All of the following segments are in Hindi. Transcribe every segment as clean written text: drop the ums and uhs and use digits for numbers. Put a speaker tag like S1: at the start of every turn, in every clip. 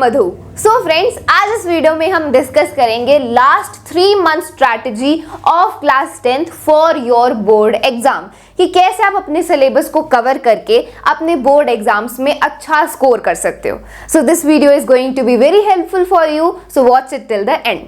S1: मधु। सो फ्रेंड्स, आज इस वीडियो में हम डिस्कस करेंगे last 3 month strategy of class 10th for your board exam कि कैसे आप अपने सिलेबस को कवर करके अपने बोर्ड एग्जाम्स में अच्छा स्कोर कर सकते हो। So this video is going to be very helpful for you, so watch it till the end.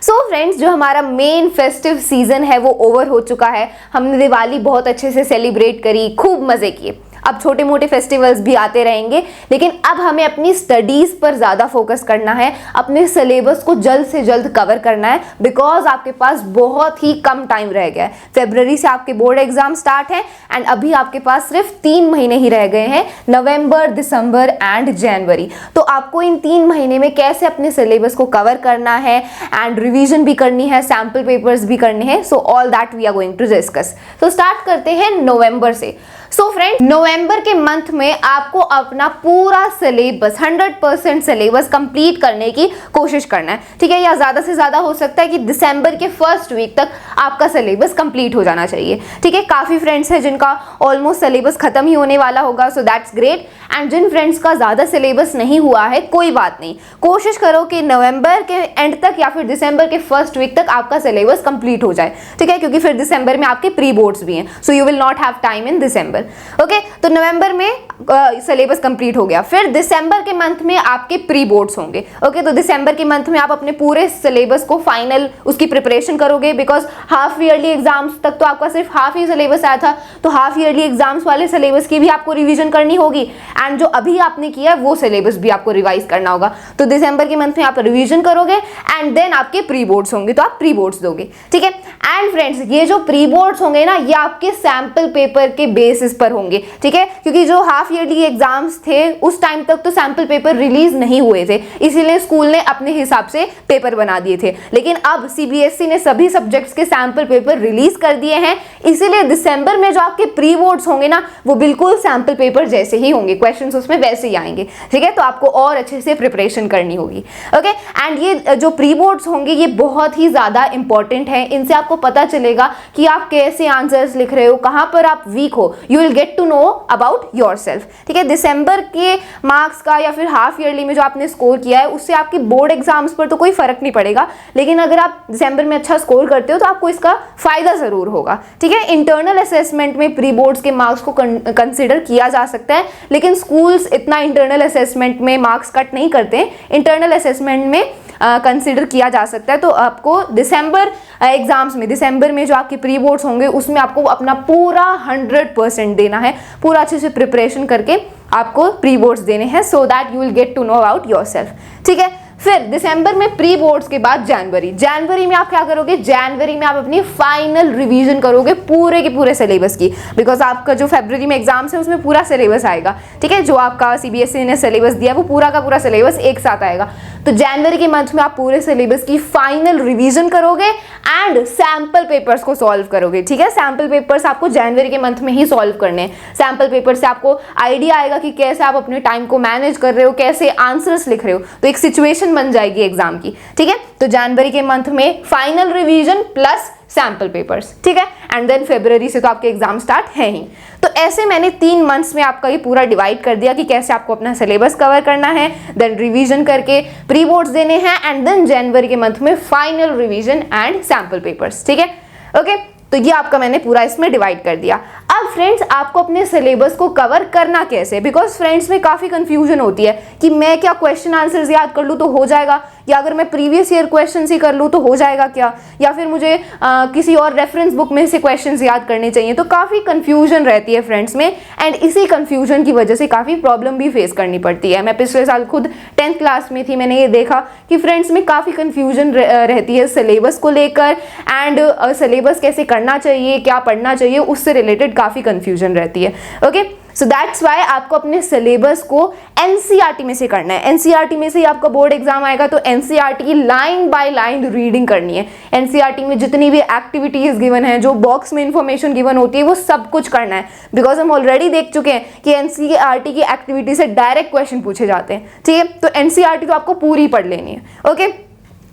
S1: So friends, जो हमारा मेन फेस्टिव सीजन है वो ओवर हो चुका है। हमने दिवाली बहुत अच्छे से सेलिब्रेट करी, खूब मजे किए। अब छोटे मोटे फेस्टिवल्स भी आते रहेंगे, लेकिन अब हमें अपनी स्टडीज पर ज़्यादा फोकस करना है, अपने सिलेबस को जल्द से जल्द कवर करना है, बिकॉज आपके पास बहुत ही कम टाइम रह गया है। फरवरी से आपके बोर्ड एग्जाम स्टार्ट है एंड अभी आपके पास सिर्फ 3 महीने ही रह गए हैं, नवंबर, दिसंबर एंड जनवरी। तो आपको इन 3 महीने में कैसे अपने सिलेबस को कवर करना है एंड रिविजन भी करनी है, सैम्पल पेपर्स भी करने हैं। So all that we are going to discuss. तो स्टार्ट करते हैं नवंबर से। सो फ्रेंड, नवंबर के मंथ में आपको अपना पूरा सिलेबस 100% सिलेबस कंप्लीट करने की कोशिश करना है, ठीक है। या ज़्यादा से ज़्यादा हो सकता है कि दिसंबर के फर्स्ट वीक तक आपका सिलेबस कंप्लीट हो जाना चाहिए, ठीक है। काफ़ी फ्रेंड्स हैं जिनका ऑलमोस्ट सिलेबस खत्म ही होने वाला होगा, सो दैट्स ग्रेट। एंड जिन फ्रेंड्स का ज़्यादा सिलेबस नहीं हुआ है, कोई बात नहीं, कोशिश करो कि नवंबर के एंड तक या फिर दिसंबर के फर्स्ट वीक तक आपका सिलेबस कंप्लीट हो जाए, ठीक है, क्योंकि फिर दिसंबर में आपके प्री बोर्ड्स भी हैं, so you will not have time in December. Okay, तो नवंबर में सिलेबस कंप्लीट हो गया। फिर दिसंबर के मंथ में आपके प्री बोर्ड्स होंगे। ओके, तो दिसंबर के मंथ में आप अपने पूरे सिलेबस को फाइनल उसकी प्रिपरेशन करोगे, बिकॉज हाफ ईयरली एग्जाम्स तक तो आपका सिर्फ हाफ ही सिलेबस आया था, तो हाफ ईयरली एग्जाम्स वाले सिलेबस की भी आपको रिवीजन करनी होगी एंड जो अभी आपने किया है वो सिलेबस भी आपको रिवाइज करना होगा। तो दिसंबर के मंथ में आप रिवीजन करोगे एंड देन आपके प्री बोर्ड्स होंगे, तो आप प्री बोर्ड्स दोगे, ठीक है। एंड फ्रेंड्स, ये जो प्री बोर्ड्स होंगे ना, ये आपके सैंपल पेपर के बेसिस पर होंगे, ठीक है, क्योंकि जो हाफ ईयरली एग्जाम्स थे उस टाइम तक तो सैंपल पेपर रिलीज नहीं हुए थे, इसीलिए स्कूल ने अपने हिसाब से पेपर बना दिए थे। लेकिन अब सीबीएसई ने सभी सब्जेक्ट्स के सैंपल पेपर रिलीज कर दिए हैं, इसीलिए दिसंबर में जो आपके प्री बोर्ड्स होंगे ना, वो बिल्कुल सैंपल पेपर जैसे ही होंगे, क्वेश्चंस उसमें वैसे ही आएंगे, ठीक है। तो आपको और अच्छे से प्रिपरेशन करनी होगी। ओके, एंड ये जो प्री बोर्ड्स होंगे ये बहुत ही ज्यादा इंपॉर्टेंट है। इनसे आपको पता चलेगा कि आप कैसे आंसर्स लिख रहे हो, कहाँ पर आप वीक हो, you will get to know about yourself, ठीक है। दिसंबर के मार्क्स का या फिर हाफ ईयरली में जो आपने स्कोर किया है उससे आपके बोर्ड एग्जाम्स पर तो कोई फर्क नहीं पड़ेगा, लेकिन अगर आप दिसंबर में अच्छा स्कोर करते हो तो आपको इसका फायदा जरूर होगा, ठीक है। इंटरनल असेसमेंट में प्री बोर्ड्स के मार्क्स को कंसिडर किया जा सकता है, लेकिन स्कूल्स इतना इंटरनल असेसमेंट में मार्क्स कट नहीं करते। इंटरनल असेसमेंट में कंसिडर किया जा सकता है। तो आपको दिसंबर एग्जाम्स में, दिसंबर में जो आपके प्री बोर्ड्स होंगे उसमें आपको अपना पूरा 100% देना है, पूरा अच्छे से प्रिपरेशन करके आपको प्री बोर्ड्स देने हैं, so that you will get to know about yourself, ठीक है। फिर दिसंबर में प्री बोर्ड्स के बाद जनवरी में आप क्या करोगे? जनवरी में आप अपनी फाइनल रिवीजन करोगे पूरे के पूरे सिलेबस की, बिकॉज आपका जो फरवरी में एग्जाम्स है उसमें पूरा सिलेबस आएगा, ठीक है। जो आपका सीबीएसई ने सिलेबस दिया वो पूरा का पूरा सिलेबस एक साथ आएगा। तो जनवरी के मंथ में आप पूरे सिलेबस की फाइनल रिवीजन करोगे एंड सैम्पल पेपर्स को सॉल्व करोगे, ठीक है। सैम्पल पेपर्स आपको जनवरी के मंथ में ही सॉल्व करने हैं। सैम्पल पेपर से आपको आइडिया आएगा कि कैसे आप अपने टाइम को मैनेज कर रहे हो, कैसे आंसर्स लिख रहे हो, तो एक सिचुएशन बन जाएगी एग्जाम की, ठीक है। तो जनवरी के मंथ में final revision plus sample papers, ठीक है। एंड देन फरवरी से तो आपके एग्जाम स्टार्ट है ही। तो ऐसे मैंने 3 मंथ्स में आपका ये पूरा डिवाइड कर दिया कि कैसे आपको अपना सिलेबस कवर करना है, देन रिवीजन करके प्री बोर्ड्स देने हैं एंड देन जनवरी के मंथ में final revision and sample papers, ठीक है। ओके, तो ये आपका मैंने पूरा इसमें डिवाइड कर दिया। अब फ्रेंड्स, आपको अपने सिलेबस को कवर करना कैसे, बिकॉज फ्रेंड्स में काफ़ी कंफ्यूजन होती है कि मैं क्या क्वेश्चन आंसर्स याद कर लूँ तो हो जाएगा, या अगर मैं प्रीवियस ईयर क्वेश्चन ही कर लूँ तो हो जाएगा क्या, या फिर मुझे किसी और रेफरेंस बुक में से क्वेश्चन याद करने चाहिए। तो काफ़ी कंफ्यूजन रहती है फ्रेंड्स में एंड इसी कंफ्यूजन की वजह से काफ़ी प्रॉब्लम भी फेस करनी पड़ती है। मैं पिछले साल खुद 10th क्लास में थी, मैंने ये देखा कि फ्रेंड्स में काफ़ी कंफ्यूजन रहती है सिलेबस को लेकर एंड सिलेबस कैसे करना चाहिए, क्या पढ़ना चाहिए, उससे रिलेटेड काफ़ी कंफ्यूजन रहती है। ओके, सो दैट्स वाई आपको अपने सिलेबस को एनसीईआरटी में से करना है। एनसीईआरटी में से ही आपका बोर्ड एग्जाम आएगा, तो एनसीईआरटी की लाइन बाय लाइन रीडिंग करनी है। एनसीईआरटी में जितनी भी एक्टिविटीज गिवन है, जो बॉक्स में इंफॉर्मेशन गिवन होती है, वो सब कुछ करना है, बिकॉज हम ऑलरेडी देख चुके हैं कि एनसीईआरटी की एक्टिविटी से डायरेक्ट क्वेश्चन पूछे जाते हैं, ठीक है। तो एनसीईआरटी तो आपको पूरी पढ़ लेनी है। ओके,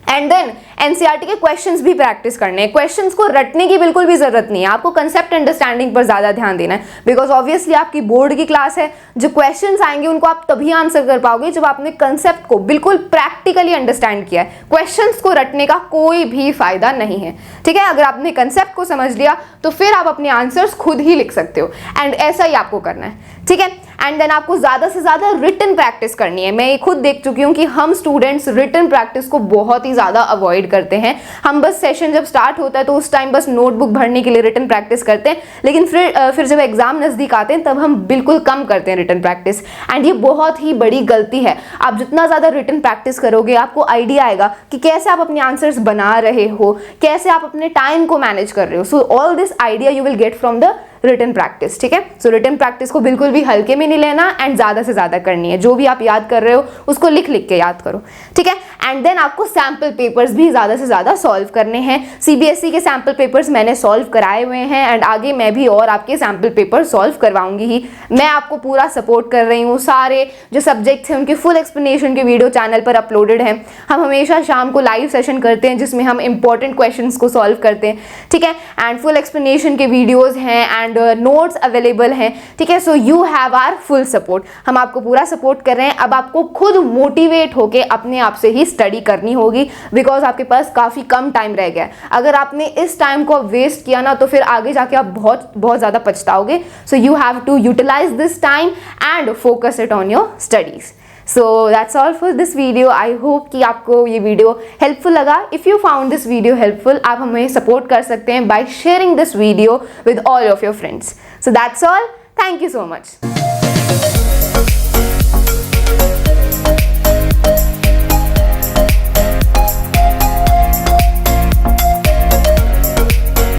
S1: एंड देन एनसीईआरटी के क्वेश्चंस भी प्रैक्टिस करने हैं। क्वेश्चंस को रटने की बिल्कुल भी जरूरत नहीं है, आपको कंसेप्ट अंडरस्टैंडिंग पर ज्यादा ध्यान देना है, बिकॉज ऑब्वियसली आपकी बोर्ड की क्लास है। जो क्वेश्चंस आएंगे उनको आप तभी आंसर कर पाओगे जब आपने कंसेप्ट को बिल्कुल प्रैक्टिकली अंडरस्टैंड किया है। क्वेश्चंस को रटने का कोई भी फायदा नहीं है, ठीक है। अगर आपने कंसेप्ट को समझ लिया तो फिर आप अपने आंसर्स खुद ही लिख सकते हो, एंड ऐसा ही आपको करना है, ठीक है। एंड देन आपको ज्यादा से ज्यादा रिटन प्रैक्टिस करनी है। मैं ये खुद देख चुकी हूँ कि हम स्टूडेंट्स रिटन प्रैक्टिस को बहुत ही ज्यादा अवॉइड करते हैं। हम बस सेशन जब स्टार्ट होता है तो उस टाइम बस नोटबुक भरने के लिए रिटन प्रैक्टिस करते हैं, लेकिन फिर जब एग्जाम नजदीक आते हैं तब हम बिल्कुल कम करते हैं रिटन प्रैक्टिस, एंड ये बहुत ही बड़ी गलती है। आप जितना ज्यादा रिटन प्रैक्टिस करोगे आपको आइडिया आएगा कि कैसे आप अपने आंसर्स बना रहे हो, कैसे आप अपने टाइम को मैनेज कर रहे हो। So all this idea you will get from the written practice, ठीक है। सो रिटन प्रैक्टिस को बिल्कुल भी हल्के में नहीं लेना, एंड ज्यादा से ज्यादा करनी है। जो भी आप याद कर रहे हो उसको लिख लिख के याद करो, ठीक है। एंड देन आपको सैम्पल पेपर्स भी ज्यादा से ज्यादा सॉल्व करने हैं। सीबीएसई के सैम्पल पेपर्स मैंने सॉल्व कराए हुए हैं, एंड आगे मैं भी और आपके सैम्पल पेपर सॉल्व करवाऊंगी ही। मैं आपको पूरा सपोर्ट कर रही हूँ। सारे जो सब्जेक्ट्स हैं उनके फुल एक्सप्लेनेशन के वीडियो चैनल पर अपलोडेड है। हम हमेशा शाम को लाइव सेशन करते हैं जिसमें हम इंपॉर्टेंट क्वेश्चंस को सॉल्व करते हैं, ठीक है। एंड फुल एक्सप्लेनेशन के वीडियोज हैं एंड नोट्स अवेलेबल हैं, ठीक है। So you have our full support. हम आपको पूरा सपोर्ट कर रहे हैं। अब आपको खुद मोटिवेट होके अपने आप से ही स्टडी करनी होगी, बिकॉज आपके पास काफी कम टाइम रह गया है। अगर आपने इस टाइम को वेस्ट किया ना तो फिर आगे जाके आप बहुत बहुत ज्यादा पछताओगे। So you have to utilize this time and focus it on your studies. So that's all for this video. I hope कि आपको ये वीडियो हेल्पफुल लगा। If you found this video helpful, आप हमें सपोर्ट कर सकते हैं by sharing this video with all of your friends. So that's all. Thank you so much.